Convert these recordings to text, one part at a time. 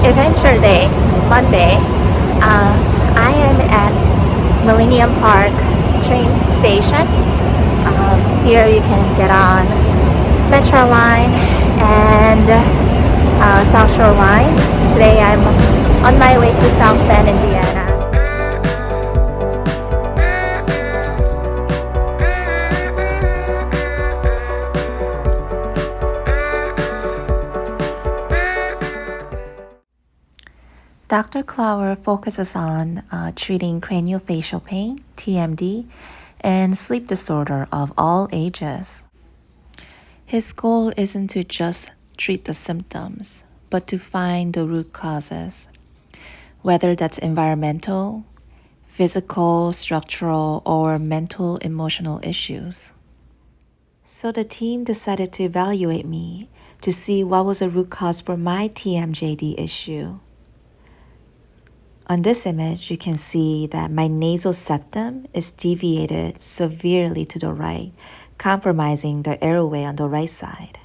Adventure Day. It's Monday. I am at Millennium Park train station. Here you can get on Metro line and South Shore line. Today I'm on my way to South Bend, Indiana. Dr. Clower focuses on treating craniofacial pain, TMD, and sleep disorder of all ages. His goal isn't to just treat the symptoms, but to find the root causes, whether that's environmental, physical, structural, or mental, emotional issues. So the team decided to evaluate me to see what was the root cause for my TMJD issue. On this image, you can see that my nasal septum is deviated severely to the right, compromising the airway on the right side.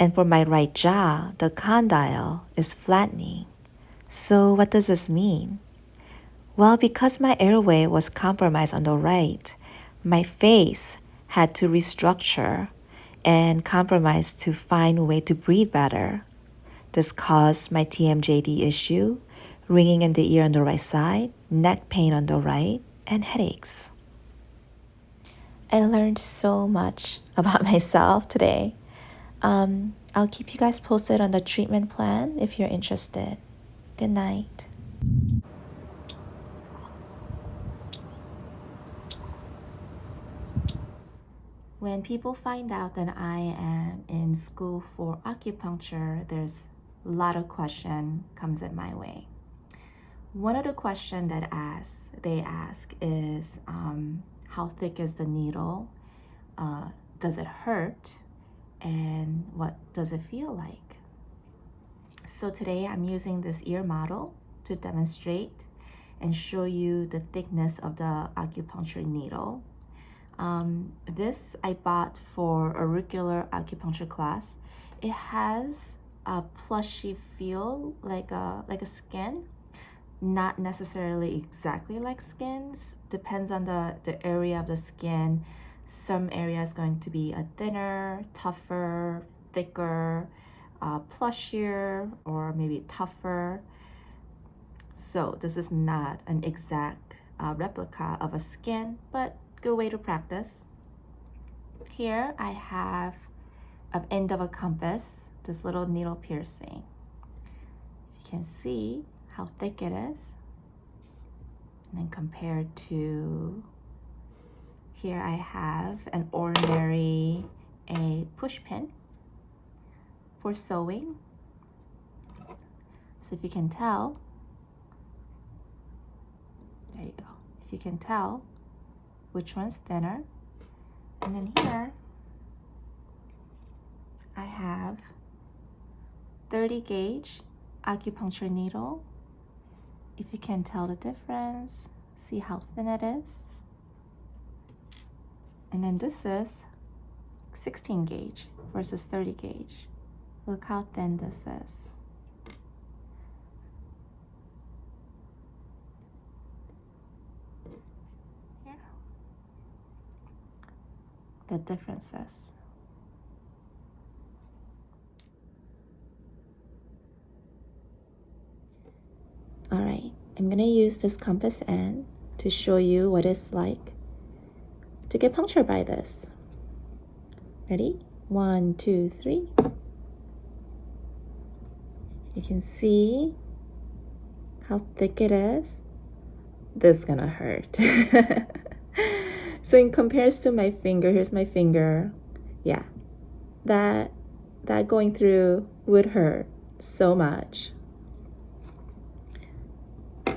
And for my right jaw, the condyle is flattening. So what does this mean? Well, because my airway was compromised on the right, my face had to restructure and compromise to find a way to breathe better. This caused my TMJD issue, ringing in the ear on the right side, neck pain on the right, and headaches. I learned so much about myself today. I'll keep you guys posted on the treatment plan if you're interested. Good night. When people find out that I am in school for acupuncture, there's a lot of question comes in my way. One of the questions that they ask is, how thick is the needle? Does it hurt? And what does it feel like? So today I'm using this ear model to demonstrate and show you the thickness of the acupuncture needle. This I bought for a regular acupuncture class. It has a plushy feel like a skin. Not necessarily exactly like skins, depends on the area of the skin. Some area is going to be a thinner, tougher, thicker, plushier, or maybe tougher. So this is not an exact replica of a skin, but good way to practice. Here I have an end of a compass, this little needle piercing. You can see how thick it is, and then compared to here I have an ordinary push pin for sewing. So if you can tell, there you go, if you can tell which one's thinner. And then here I have 30 gauge acupuncture needle. If you can tell the difference, see how thin it is. And then this is 16 gauge versus 30 gauge. Look how thin this is. Here. The differences. All right, I'm gonna use this compass end to show you what it's like to get punctured by this. Ready? 1, 2, 3. You can see how thick it is. This is gonna hurt. So in comparison to my finger, here's my finger. Yeah, that going through would hurt so much.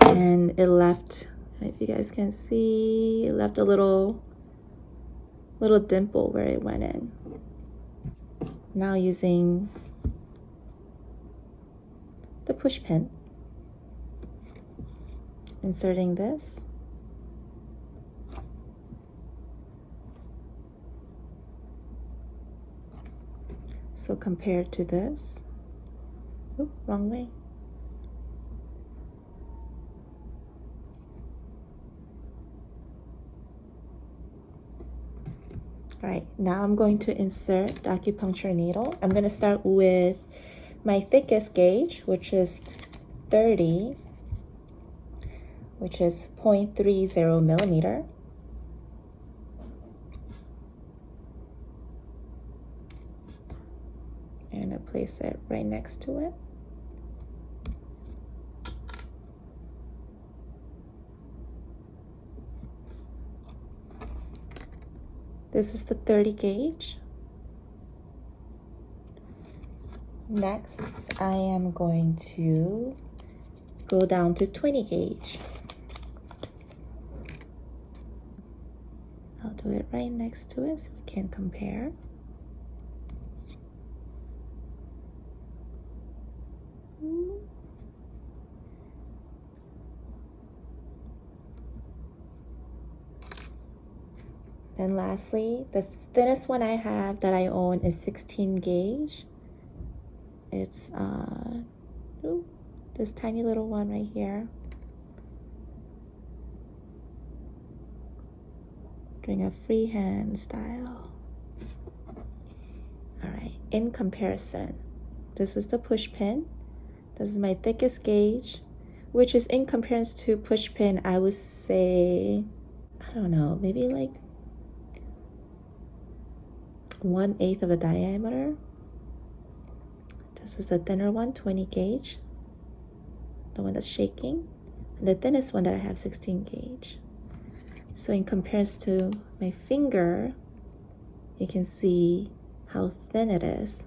And it left, if you guys can see, it left a little dimple where it went in. Now using the push pin, inserting this. So compared to this, wrong way. All right, now I'm going to insert the acupuncture needle. I'm going to start with my thickest gauge, which is 30, which is 0.30 millimeter. And I place it right next to it. This is the 30 gauge. Next, I am going to go down to 20 gauge. I'll do it right next to it so we can compare. Then lastly, the thinnest one I have that I own is 16 gauge. It's this tiny little one right here. Doing a freehand style. All right, in comparison, this is the push pin. This is my thickest gauge, which is in comparison to push pin, I would say, I don't know, maybe like 1/8 of the diameter. This is the thinner one, 20 gauge, the one that's shaking, and the thinnest one that I have, 16 gauge. So in comparison to my finger, you can see how thin it is.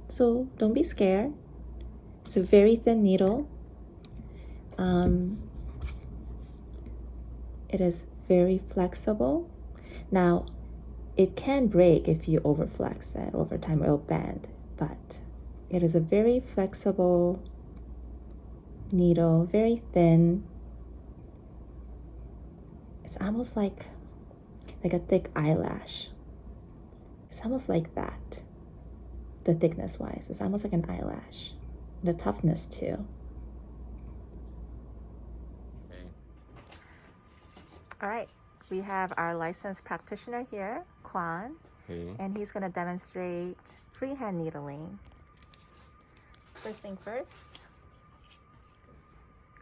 So don't be scared. It's a very thin needle. It is very flexible. Now, it can break if you overflex it over time, it'll bend, but it is a very flexible needle, very thin. It's almost like a thick eyelash. It's almost like that, the thickness wise. It's almost like an eyelash. The toughness too. All right. We have our licensed practitioner here, Kwan, and he's going to demonstrate freehand needling. First thing first,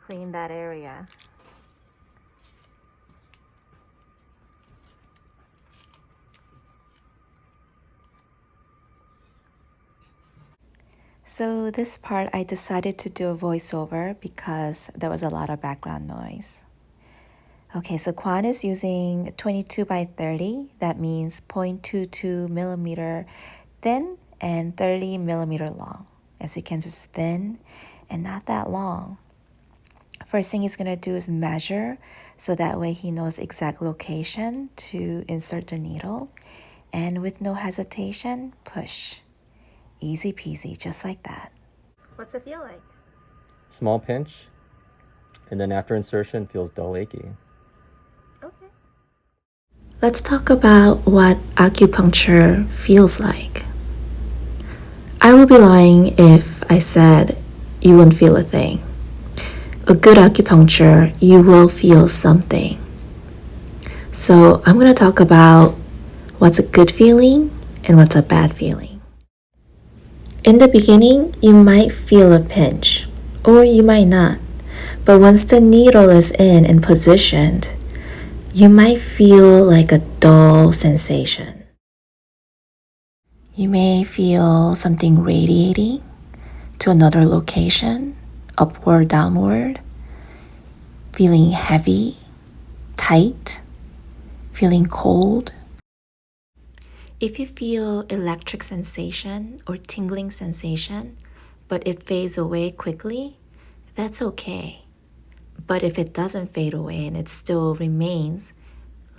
clean that area. So this part I decided to do a voiceover because there was a lot of background noise. Okay, so Kwan is using 22 by 30. That means 0.22 millimeter thin and 30 millimeter long. As you can see, it's thin and not that long. First thing he's gonna do is measure, so that way he knows exact location to insert the needle. And with no hesitation, push. Easy peasy, just like that. What's it feel like? Small pinch, and then after insertion, feels dull achy. Okay. Let's talk about what acupuncture feels like. I would be lying if I said you wouldn't feel a thing. A good acupuncture, you will feel something. So I'm going to talk about what's a good feeling and what's a bad feeling. In the beginning, you might feel a pinch, or you might not. But once the needle is in and positioned, you might feel like a dull sensation. You may feel something radiating to another location, upward, downward, feeling heavy, tight, feeling cold. If you feel electric sensation or tingling sensation, but it fades away quickly, that's okay. But if it doesn't fade away and it still remains,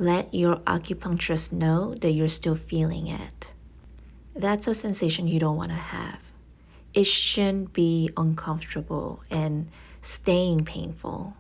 let your acupuncturist know that you're still feeling it. That's a sensation you don't want to have. It shouldn't be uncomfortable and staying painful.